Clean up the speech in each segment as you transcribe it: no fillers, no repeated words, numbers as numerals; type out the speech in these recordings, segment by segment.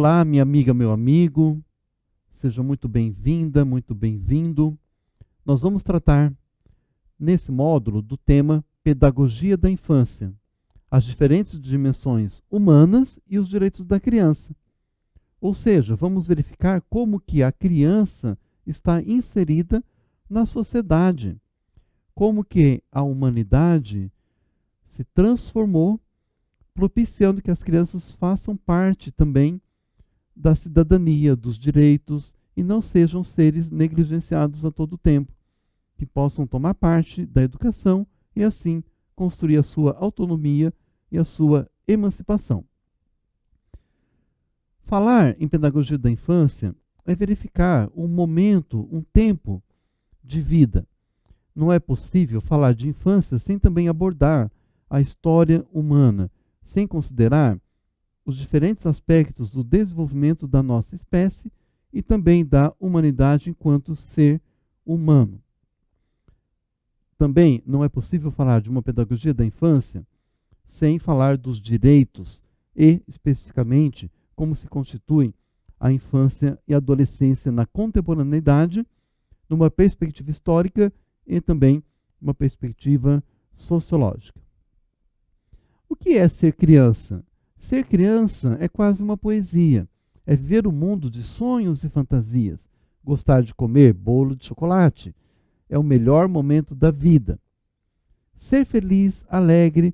Olá, minha amiga, meu amigo, seja muito bem-vinda, muito bem-vindo. Nós vamos tratar, nesse módulo, do tema Pedagogia da Infância, as diferentes dimensões humanas e os direitos da criança. Ou seja, vamos verificar como que a criança está inserida na sociedade, como que a humanidade se transformou, propiciando que as crianças façam parte também da cidadania, dos direitos, e não sejam seres negligenciados a todo tempo, que possam tomar parte da educação e assim construir a sua autonomia e a sua emancipação. Falar em pedagogia da infância é verificar um momento, um tempo de vida. Não é possível falar de infância sem também abordar a história humana, sem considerar os diferentes aspectos do desenvolvimento da nossa espécie e também da humanidade enquanto ser humano. Também não é possível falar de uma pedagogia da infância sem falar dos direitos e, especificamente, como se constitui a infância e a adolescência na contemporaneidade, numa perspectiva histórica e também uma perspectiva sociológica. O que é ser criança? Ser criança é quase uma poesia. É viver um mundo de sonhos e fantasias. Gostar de comer bolo de chocolate. É o melhor momento da vida. Ser feliz, alegre,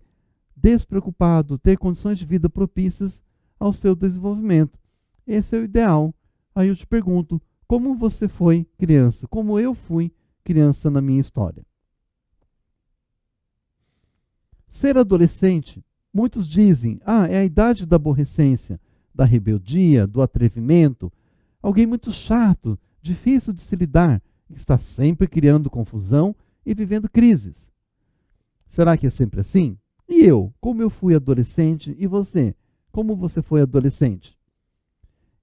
despreocupado, ter condições de vida propícias ao seu desenvolvimento. Esse é o ideal. Aí eu te pergunto, como você foi criança? Como eu fui criança na minha história? Ser adolescente, muitos dizem, é a idade da aborrecência, da rebeldia, do atrevimento. Alguém muito chato, difícil de se lidar, que está sempre criando confusão e vivendo crises. Será que é sempre assim? E eu, como eu fui adolescente? E você, como você foi adolescente?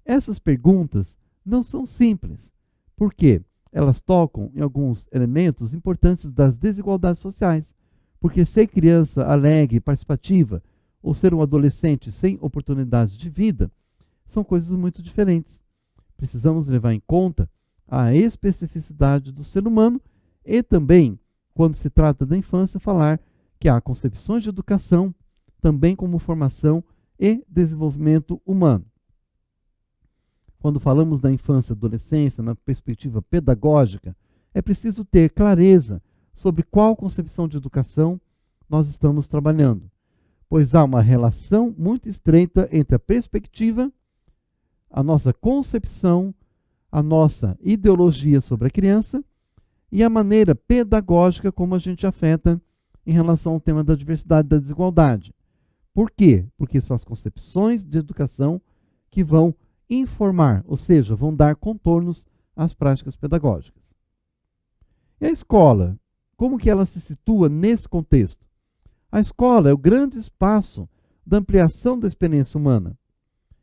Essas perguntas não são simples, porque elas tocam em alguns elementos importantes das desigualdades sociais. Porque ser criança alegre, participativa, ou ser um adolescente sem oportunidades de vida, são coisas muito diferentes. Precisamos levar em conta a especificidade do ser humano e também, quando se trata da infância, falar que há concepções de educação, também como formação e desenvolvimento humano. Quando falamos da infância e adolescência na perspectiva pedagógica, é preciso ter clareza sobre qual concepção de educação nós estamos trabalhando, pois há uma relação muito estreita entre a perspectiva, a nossa concepção, a nossa ideologia sobre a criança e a maneira pedagógica como a gente afeta em relação ao tema da diversidade e da desigualdade. Por quê? Porque são as concepções de educação que vão informar, ou seja, vão dar contornos às práticas pedagógicas. E a escola? Como que ela se situa nesse contexto? A escola é o grande espaço da ampliação da experiência humana.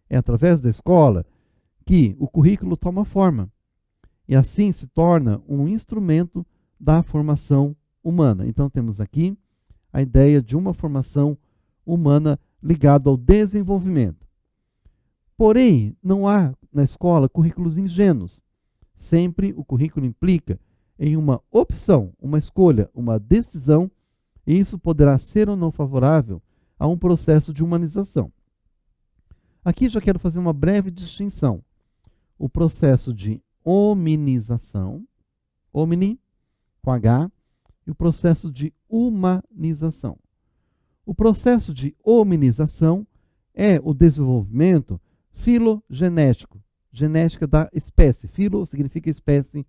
É através da escola que o currículo toma forma e assim se torna um instrumento da formação humana. Então temos aqui a ideia de uma formação humana ligada ao desenvolvimento. Porém, não há na escola currículos ingênuos. Sempre o currículo implica em uma opção, uma escolha, uma decisão, e isso poderá ser ou não favorável a um processo de humanização. Aqui já quero fazer uma breve distinção. O processo de hominização, homini, com H, e o processo de humanização. O processo de hominização é o desenvolvimento filogenético, genética da espécie. Filo significa espécie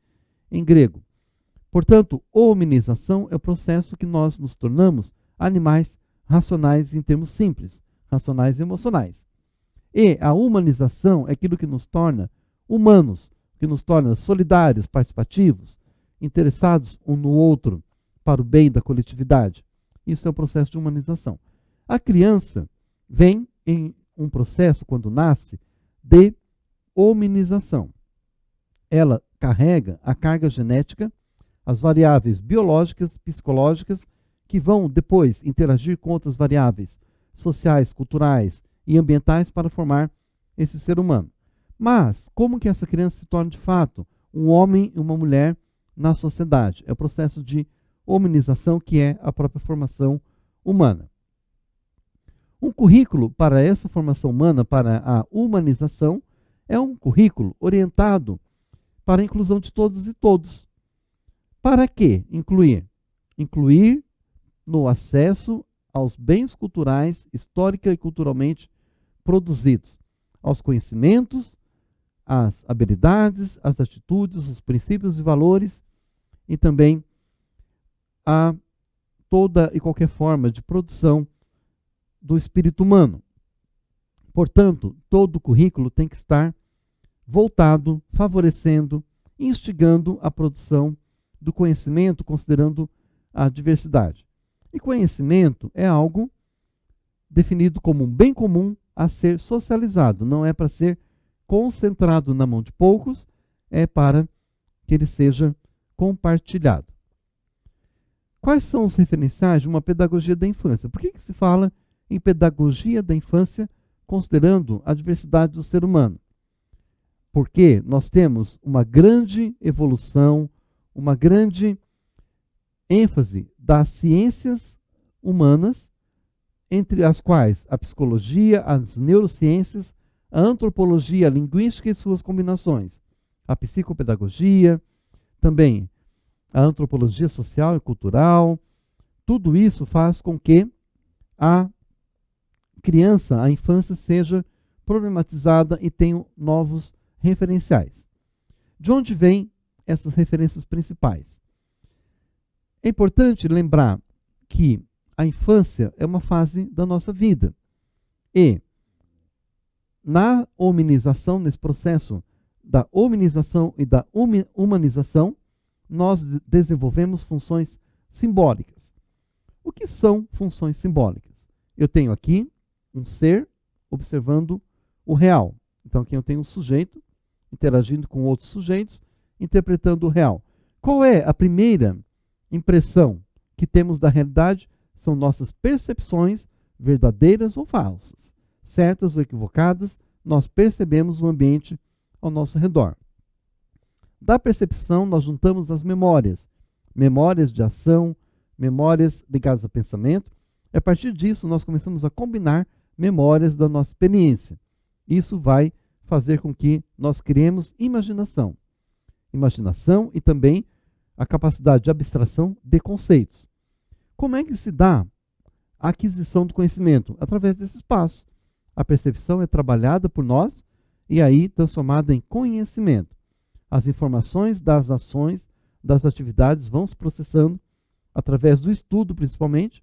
em grego. Portanto, hominização é o processo que nós nos tornamos animais racionais em termos simples, racionais e emocionais. E a humanização é aquilo que nos torna humanos, que nos torna solidários, participativos, interessados um no outro para o bem da coletividade. Isso é o processo de humanização. A criança vem em um processo, quando nasce, de hominização. Ela carrega a carga genética, as variáveis biológicas, psicológicas, que vão depois interagir com outras variáveis sociais, culturais e ambientais para formar esse ser humano. Mas, como que essa criança se torna de fato um homem e uma mulher na sociedade? É o processo de hominização, que é a própria formação humana. Um currículo para essa formação humana, para a humanização, é um currículo orientado para a inclusão de todas e todos. Para que incluir? Incluir no acesso aos bens culturais, histórica e culturalmente produzidos, aos conhecimentos, às habilidades, às atitudes, os princípios e valores, e também a toda e qualquer forma de produção do espírito humano. Portanto, todo o currículo tem que estar voltado, favorecendo, instigando a produção do conhecimento, considerando a diversidade. E conhecimento é algo definido como um bem comum a ser socializado, não é para ser concentrado na mão de poucos, é para que ele seja compartilhado. Quais são os referenciais de uma pedagogia da infância? Por que se fala em pedagogia da infância, considerando a diversidade do ser humano? Porque nós temos uma grande evolução, uma grande ênfase das ciências humanas, entre as quais a psicologia, as neurociências, a antropologia, a linguística e suas combinações, a psicopedagogia, também a antropologia social e cultural. Tudo isso faz com que a criança, a infância, seja problematizada e tenha novos referenciais. De onde vêm essas referências principais? É importante lembrar que a infância é uma fase da nossa vida. E na hominização, nesse processo da hominização e da humanização, nós desenvolvemos funções simbólicas. O que são funções simbólicas? Eu tenho aqui um ser observando o real. Então aqui eu tenho um sujeito interagindo com outros sujeitos, interpretando o real. Qual é a primeira impressão que temos da realidade? São nossas percepções, verdadeiras ou falsas, certas ou equivocadas. Nós percebemos o ambiente ao nosso redor. Da percepção, nós juntamos as memórias, memórias de ação, memórias ligadas a pensamento. E a partir disso, nós começamos a combinar memórias da nossa experiência. Isso vai fazer com que nós criemos imaginação. Imaginação e também a capacidade de abstração de conceitos. Como é que se dá a aquisição do conhecimento? Através desses passos. A percepção é trabalhada por nós e aí transformada em conhecimento. As informações das ações, das atividades vão se processando através do estudo, principalmente,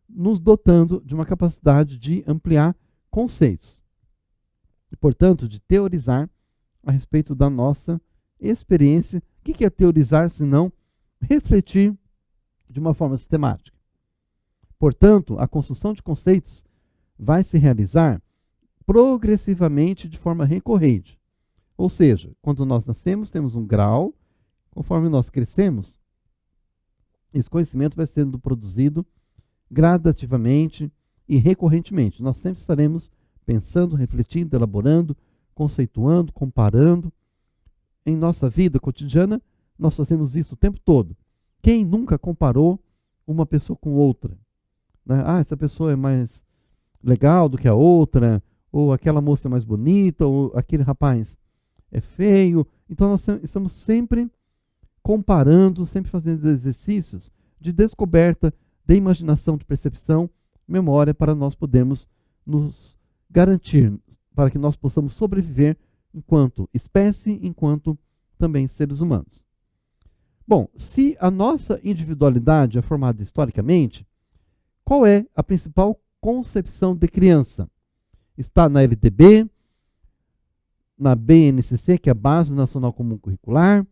nos dotando de uma capacidade de ampliar conceitos. E, portanto, de teorizar a respeito da nossa experiência. O que é teorizar, se não refletir de uma forma sistemática? Portanto, a construção de conceitos vai se realizar progressivamente de forma recorrente. Ou seja, quando nós nascemos, temos um grau, conforme nós crescemos, esse conhecimento vai sendo produzido gradativamente e recorrentemente. Nós sempre estaremos pensando, refletindo, elaborando, conceituando, comparando. Em nossa vida cotidiana, nós fazemos isso o tempo todo. Quem nunca comparou uma pessoa com outra? Né? Ah, essa pessoa é mais legal do que a outra, ou aquela moça é mais bonita, ou aquele rapaz é feio. Então nós estamos sempre comparando, sempre fazendo exercícios de descoberta, de imaginação, de percepção, memória, para nós podermos nos garantir, para que nós possamos sobreviver enquanto espécie, enquanto também seres humanos. Bom, se a nossa individualidade é formada historicamente, qual é a principal concepção de criança? Está na LDB, na BNCC, que é a Base Nacional Comum Curricular,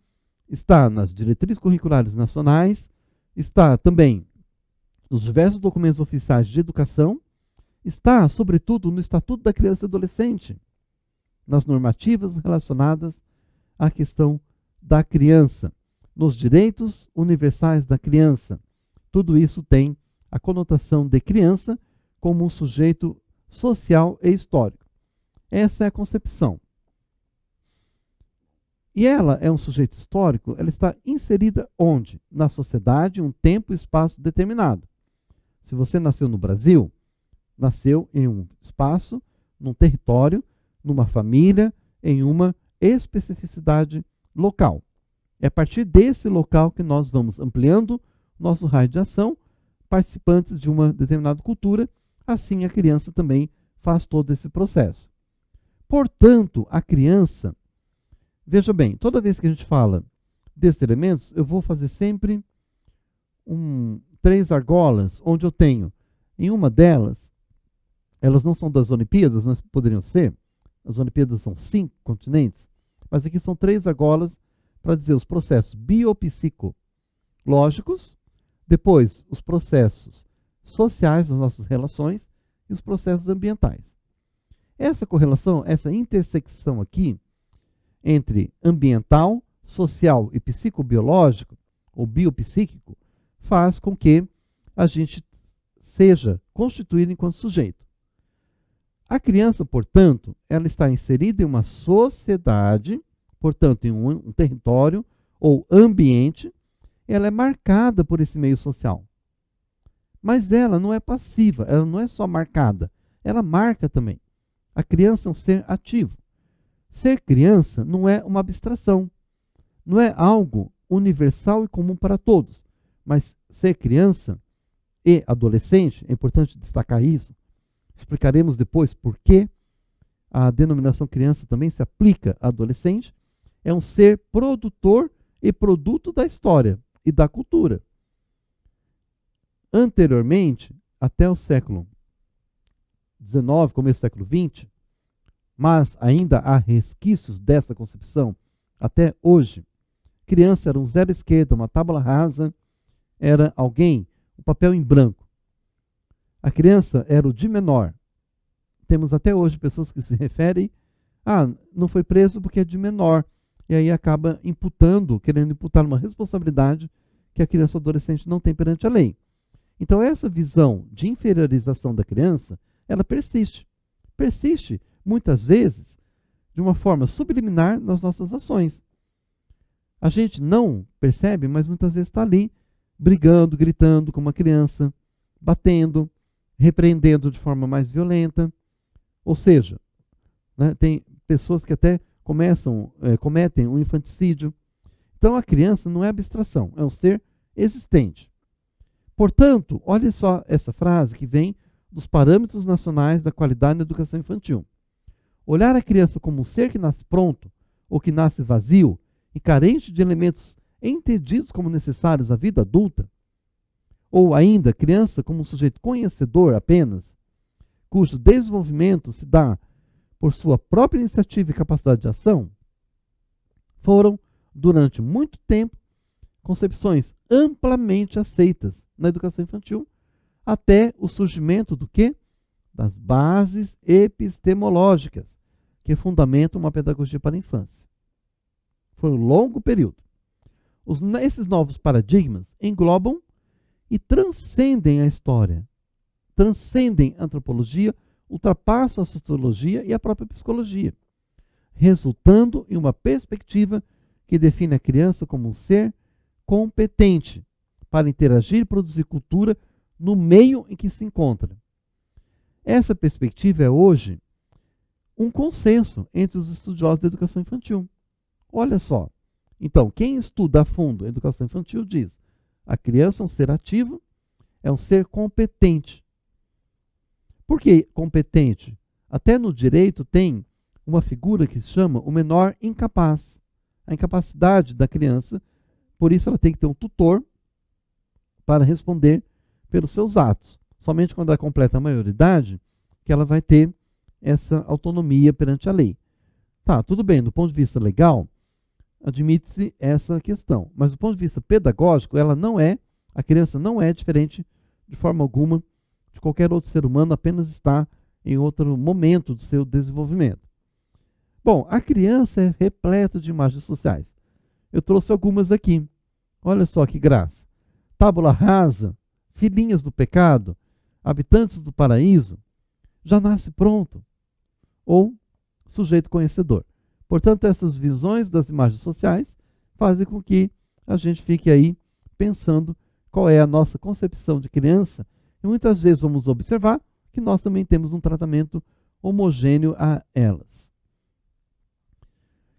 está nas diretrizes curriculares nacionais, está também nos diversos documentos oficiais de educação, está, sobretudo, no Estatuto da Criança e Adolescente, nas normativas relacionadas à questão da criança, nos direitos universais da criança. Tudo isso tem a conotação de criança como um sujeito social e histórico. Essa é a concepção. E ela é um sujeito histórico, ela está inserida onde? Na sociedade, um tempo e espaço determinado. Se você nasceu no Brasil, nasceu em um espaço, num território, numa família, em uma especificidade local. É a partir desse local que nós vamos ampliando nosso raio de ação, participantes de uma determinada cultura, assim a criança também faz todo esse processo. Portanto, a criança, veja bem, toda vez que a gente fala desses elementos, eu vou fazer sempre 3 argolas, onde eu tenho, em uma delas, elas não são das Olimpíadas, mas poderiam ser, as Olimpíadas são 5 continentes, mas aqui são 3 argolas para dizer os processos biopsicológicos, depois os processos sociais das nossas relações e os processos ambientais. Essa correlação, essa intersecção aqui, entre ambiental, social e psicobiológico, ou biopsíquico, faz com que a gente seja constituído enquanto sujeito. A criança, portanto, ela está inserida em uma sociedade, portanto, em um território ou ambiente, ela é marcada por esse meio social. Mas ela não é passiva, ela não é só marcada, ela marca também. A criança é um ser ativo. Ser criança não é uma abstração, não é algo universal e comum para todos, mas ser criança e adolescente, é importante destacar isso, explicaremos depois por que a denominação criança também se aplica a adolescente, é um ser produtor e produto da história e da cultura. Anteriormente, até o século XIX, começo do século XX, mas ainda há resquícios dessa concepção até hoje, criança era um zero esquerda, uma tábua rasa, era alguém, um papel em branco. A criança era o de menor. Temos até hoje pessoas que se referem, não foi preso porque é de menor, e aí acaba imputando, querendo imputar uma responsabilidade que a criança ou adolescente não tem perante a lei. Então essa visão de inferiorização da criança, ela persiste. Persiste, muitas vezes, de uma forma subliminar nas nossas ações. A gente não percebe, mas muitas vezes está ali, brigando, gritando com uma criança, batendo, repreendendo de forma mais violenta. Ou seja, né, tem pessoas que até cometem um infanticídio. Então a criança não é abstração, é um ser existente. Portanto, olha só essa frase que vem dos parâmetros nacionais da qualidade na educação infantil. Olhar a criança como um ser que nasce pronto ou que nasce vazio e carente de elementos entendidos como necessários à vida adulta, ou ainda criança como um sujeito conhecedor apenas, cujo desenvolvimento se dá por sua própria iniciativa e capacidade de ação, foram, durante muito tempo, concepções amplamente aceitas na educação infantil, até o surgimento do quê? Das bases epistemológicas, que fundamentam uma pedagogia para a infância. Foi um longo período. Esses novos paradigmas englobam e transcendem a história, transcendem a antropologia, ultrapassam a sociologia e a própria psicologia, resultando em uma perspectiva que define a criança como um ser competente para interagir e produzir cultura no meio em que se encontra. Essa perspectiva é hoje um consenso entre os estudiosos da educação infantil. Olha só, então, quem estuda a fundo a educação infantil diz: a criança é um ser ativo, é um ser competente. Por que competente? Até no direito tem uma figura que se chama o menor incapaz. A incapacidade da criança, por isso ela tem que ter um tutor para responder pelos seus atos. Somente quando ela completa a maioridade que ela vai ter essa autonomia perante a lei. Tá, tudo bem, do ponto de vista legal, admite-se essa questão. Mas do ponto de vista pedagógico, a criança não é diferente de forma alguma de qualquer outro ser humano, apenas está em outro momento do seu desenvolvimento. Bom, a criança é repleta de imagens sociais. Eu trouxe algumas aqui. Olha só que graça. Tábula rasa, filhinhas do pecado, habitantes do paraíso, já nasce pronto. Ou sujeito conhecedor. Portanto, essas visões das imagens sociais fazem com que a gente fique aí pensando qual é a nossa concepção de criança, e muitas vezes vamos observar que nós também temos um tratamento homogêneo a elas.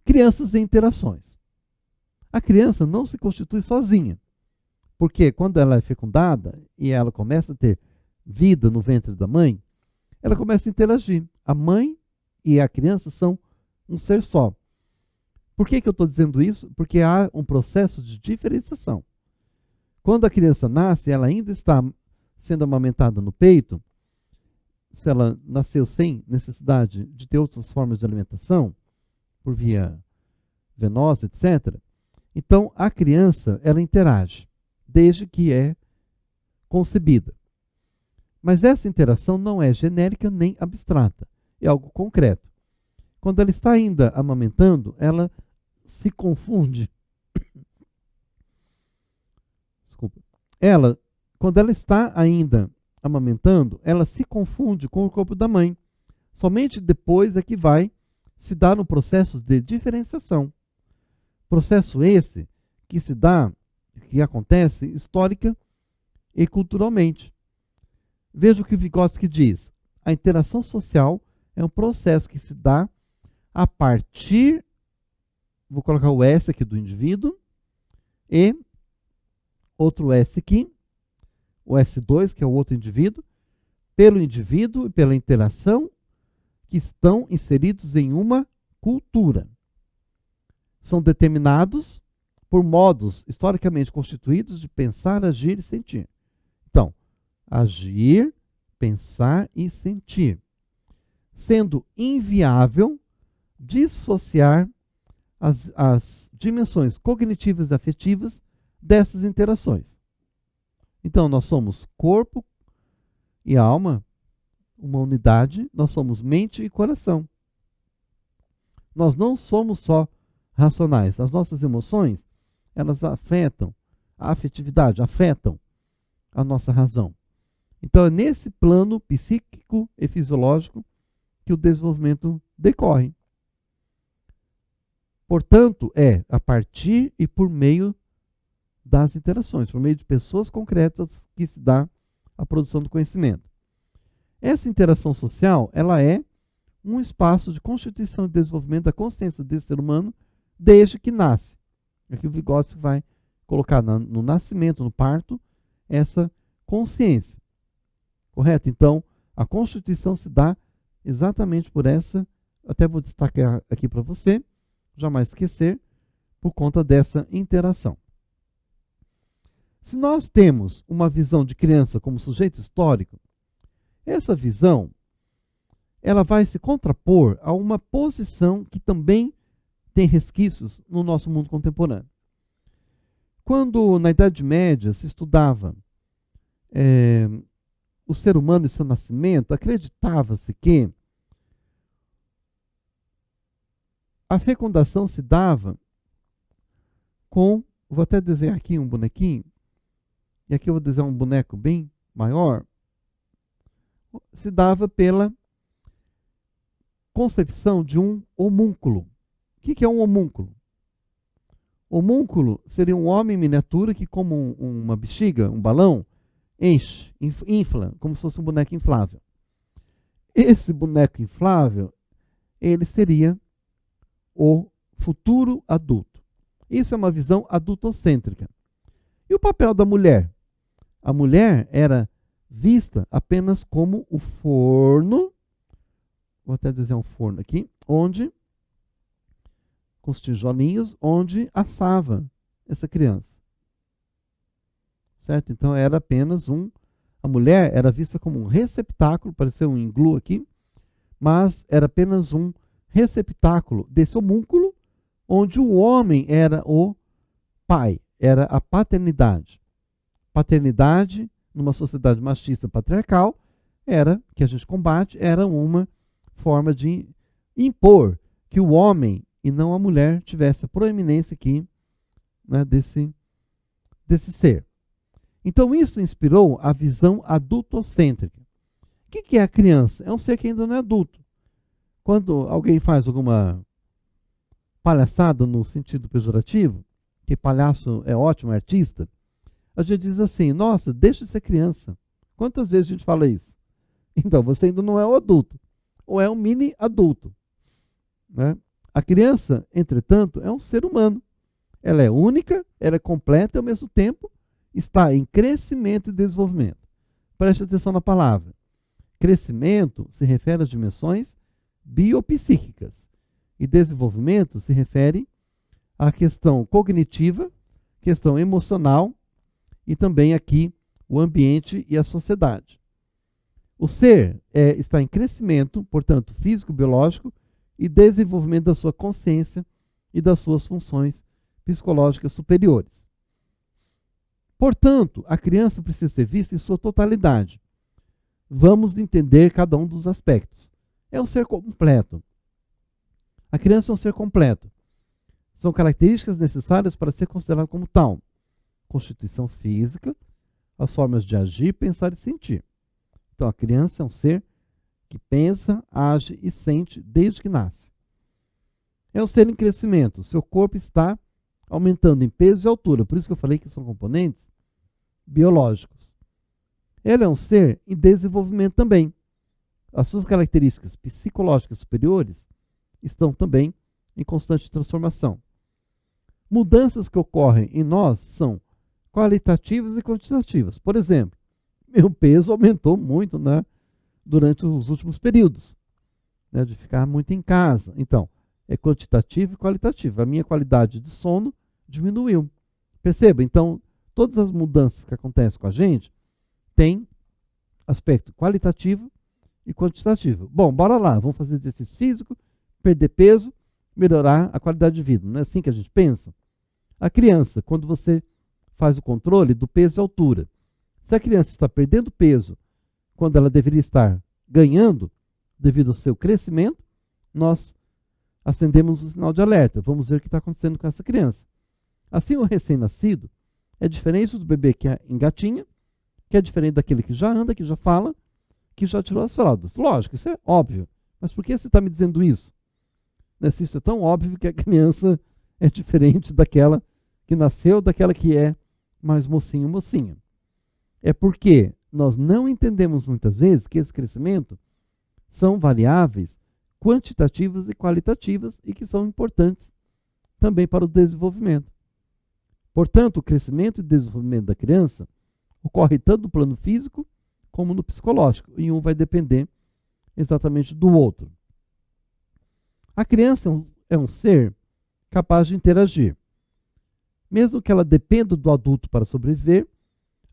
Crianças e interações. A criança não se constitui sozinha, porque quando ela é fecundada e ela começa a ter vida no ventre da mãe, ela começa a interagir. A mãe e a criança são um ser só. Por que eu estou dizendo isso? Porque há um processo de diferenciação. Quando a criança nasce, ela ainda está sendo amamentada no peito. Se ela nasceu sem necessidade de ter outras formas de alimentação, por via venosa, etc., então a criança, ela interage, desde que é concebida. Mas essa interação não é genérica nem abstrata, é algo concreto. Quando ela está ainda amamentando, ela se confunde. Desculpa. Quando ela está ainda amamentando, ela se confunde com o corpo da mãe. Somente depois é que vai se dar um processo de diferenciação. Processo esse que se dá, que acontece histórica e culturalmente. Veja o que Vygotsky diz. A interação social é um processo que se dá a partir, vou colocar o S aqui do indivíduo, e outro S aqui, o S2, que é o outro indivíduo, pelo indivíduo e pela interação que estão inseridos em uma cultura. São determinados por modos historicamente constituídos de pensar, agir e sentir. Então, agir, pensar e sentir. Sendo inviável dissociar as dimensões cognitivas e afetivas dessas interações. Então, nós somos corpo e alma, uma unidade, nós somos mente e coração. Nós não somos só racionais. As nossas emoções, elas afetam a afetividade, afetam a nossa razão. Então, é nesse plano psíquico e fisiológico que o desenvolvimento decorre. Portanto, é a partir e por meio das interações, por meio de pessoas concretas que se dá a produção do conhecimento. Essa interação social, ela é um espaço de constituição e desenvolvimento da consciência desse ser humano desde que nasce. Aqui o Vygotsky vai colocar no nascimento, no parto, essa consciência. Correto? Então, a constituição se dá exatamente por essa, até vou destacar aqui para você, jamais esquecer, por conta dessa interação. Se nós temos uma visão de criança como sujeito histórico, essa visão ela vai se contrapor a uma posição que também tem resquícios no nosso mundo contemporâneo. Quando na Idade Média se estudava o ser humano e seu nascimento, acreditava-se que a fecundação se dava com, vou até desenhar aqui um bonequinho, e aqui eu vou desenhar um boneco bem maior, se dava pela concepção de um homúnculo. O que é um homúnculo? Homúnculo seria um homem em miniatura que, como uma bexiga, um balão, enche, infla, como se fosse um boneco inflável. Esse boneco inflável, ele seria o futuro adulto. Isso é uma visão adultocêntrica. E o papel da mulher? A mulher era vista apenas como o forno, vou até desenhar um forno aqui, onde, com os tijolinhos, onde assava essa criança. Certo? Então era apenas a mulher era vista como um receptáculo, pareceu um iglu aqui, mas era apenas um receptáculo desse homúnculo, onde o homem era o pai, era a paternidade. Paternidade, numa sociedade machista patriarcal, era, que a gente combate, era uma forma de impor que o homem e não a mulher tivesse a proeminência aqui, né, desse ser. Então isso inspirou a visão adultocêntrica. O que é a criança? É um ser que ainda não é adulto. Quando alguém faz alguma palhaçada no sentido pejorativo, que palhaço é ótimo, é artista, a gente diz assim, nossa, deixa de ser criança. Quantas vezes a gente fala isso? Então, você ainda não é o adulto, ou é um mini adulto, né? A criança, entretanto, é um ser humano. Ela é única, ela é completa e, ao mesmo tempo, está em crescimento e desenvolvimento. Preste atenção na palavra. Crescimento se refere às dimensões biopsíquicas e desenvolvimento se refere à questão cognitiva, questão emocional e também aqui o ambiente e a sociedade. O ser está em crescimento, portanto, físico-biológico e desenvolvimento da sua consciência e das suas funções psicológicas superiores. Portanto, a criança precisa ser vista em sua totalidade. Vamos entender cada um dos aspectos. É um ser completo. A criança é um ser completo. São características necessárias para ser considerado como tal. Constituição física, as formas de agir, pensar e sentir. Então, a criança é um ser que pensa, age e sente desde que nasce. É um ser em crescimento. Seu corpo está aumentando em peso e altura. Por isso que eu falei que são componentes biológicos. Ele é um ser em desenvolvimento também. As suas características psicológicas superiores estão também em constante transformação. Mudanças que ocorrem em nós são qualitativas e quantitativas. Por exemplo, meu peso aumentou muito, né, durante os últimos períodos, né, de ficar muito em casa. Então, é quantitativo e qualitativo. A minha qualidade de sono diminuiu. Perceba? Então, todas as mudanças que acontecem com a gente têm aspecto qualitativo e quantitativo. Bom, bora lá. Vamos fazer exercício físico, perder peso, melhorar a qualidade de vida. Não é assim que a gente pensa? A criança, quando você faz o controle do peso e altura, se a criança está perdendo peso quando ela deveria estar ganhando, devido ao seu crescimento, nós acendemos o sinal de alerta. Vamos ver o que está acontecendo com essa criança. Assim, o recém-nascido é diferente do bebê que engatinha, que é diferente daquele que já anda, que já fala, que já tirou as fraldas. Lógico, isso é óbvio. Mas por que você está me dizendo isso? Se isso é tão óbvio que a criança é diferente daquela que nasceu, daquela que é mais mocinho, mocinha. É porque nós não entendemos muitas vezes que esse crescimento são variáveis quantitativas e qualitativas e que são importantes também para o desenvolvimento. Portanto, o crescimento e desenvolvimento da criança ocorre tanto no plano físico como no psicológico, e um vai depender exatamente do outro. A criança é um ser capaz de interagir. Mesmo que ela dependa do adulto para sobreviver,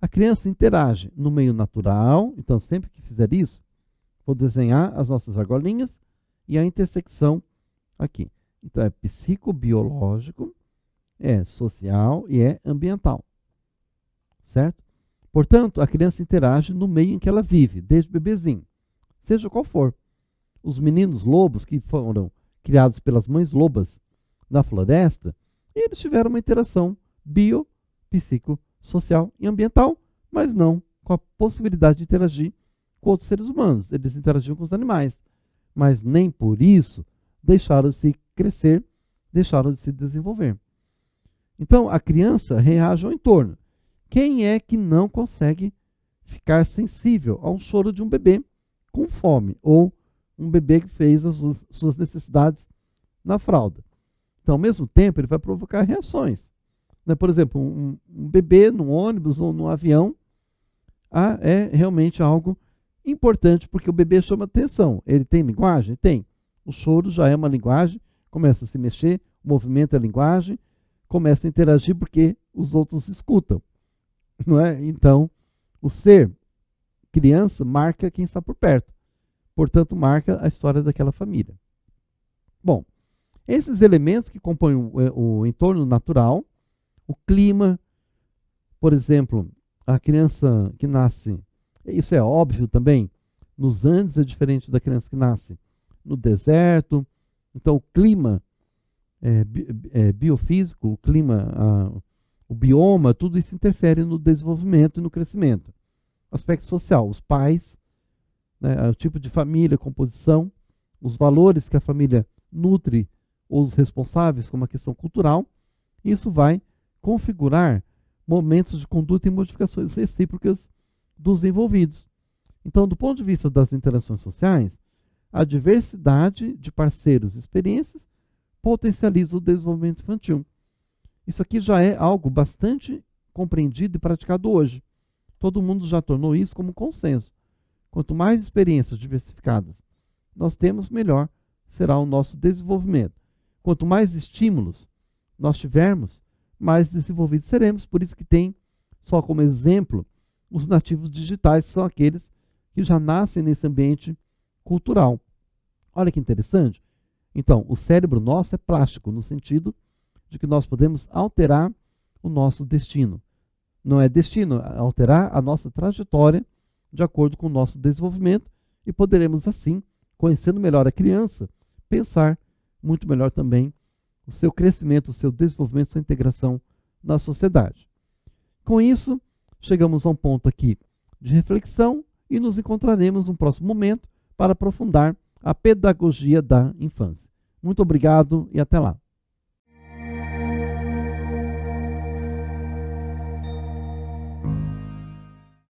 a criança interage no meio natural. Então, sempre que fizer isso, vou desenhar as nossas argolinhas e a intersecção aqui. Então, é psicobiológico, é social e é ambiental. Certo? Portanto, a criança interage no meio em que ela vive, desde bebezinho, seja qual for. Os meninos lobos que foram criados pelas mães lobas na floresta, eles tiveram uma interação bio, psico, social e ambiental, mas não com a possibilidade de interagir com outros seres humanos. Eles interagiam com os animais, mas nem por isso deixaram de se crescer, deixaram de se desenvolver. Então, a criança reage ao entorno. Quem é que não consegue ficar sensível a um choro de um bebê com fome, ou um bebê que fez as suas necessidades na fralda? Então, ao mesmo tempo, ele vai provocar reações. Por exemplo, um bebê num ônibus ou num avião é realmente algo importante, porque o bebê chama atenção. Ele tem linguagem? Tem. O choro já é uma linguagem, começa a se mexer, o movimento é linguagem, começa a interagir porque os outros escutam. Não é? Então, o ser criança marca quem está por perto. Portanto, marca a história daquela família. Bom, esses elementos que compõem o entorno natural, o clima, por exemplo, a criança que nasce, isso é óbvio também, nos Andes é diferente da criança que nasce no deserto. Então, o clima biofísico, o clima, o bioma, tudo isso interfere no desenvolvimento e no crescimento. Aspecto social, os pais, né, o tipo de família, composição, os valores que a família nutre os responsáveis, como a questão cultural, isso vai configurar momentos de conduta e modificações recíprocas dos envolvidos. Então, do ponto de vista das interações sociais, a diversidade de parceiros e experiências potencializa o desenvolvimento infantil. Isso aqui já é algo bastante compreendido e praticado hoje. Todo mundo já tornou isso como consenso. Quanto mais experiências diversificadas nós temos, melhor será o nosso desenvolvimento. Quanto mais estímulos nós tivermos, mais desenvolvidos seremos. Por isso que tem, só como exemplo, os nativos digitais, que são aqueles que já nascem nesse ambiente cultural. Olha que interessante. Então, o cérebro nosso é plástico, no sentido de que nós podemos alterar o nosso destino. Não é destino, é alterar a nossa trajetória de acordo com o nosso desenvolvimento e poderemos, assim, conhecendo melhor a criança, pensar muito melhor também o seu crescimento, o seu desenvolvimento, sua integração na sociedade. Com isso, chegamos a um ponto aqui de reflexão e nos encontraremos no próximo momento para aprofundar a pedagogia da infância. Muito obrigado e até lá.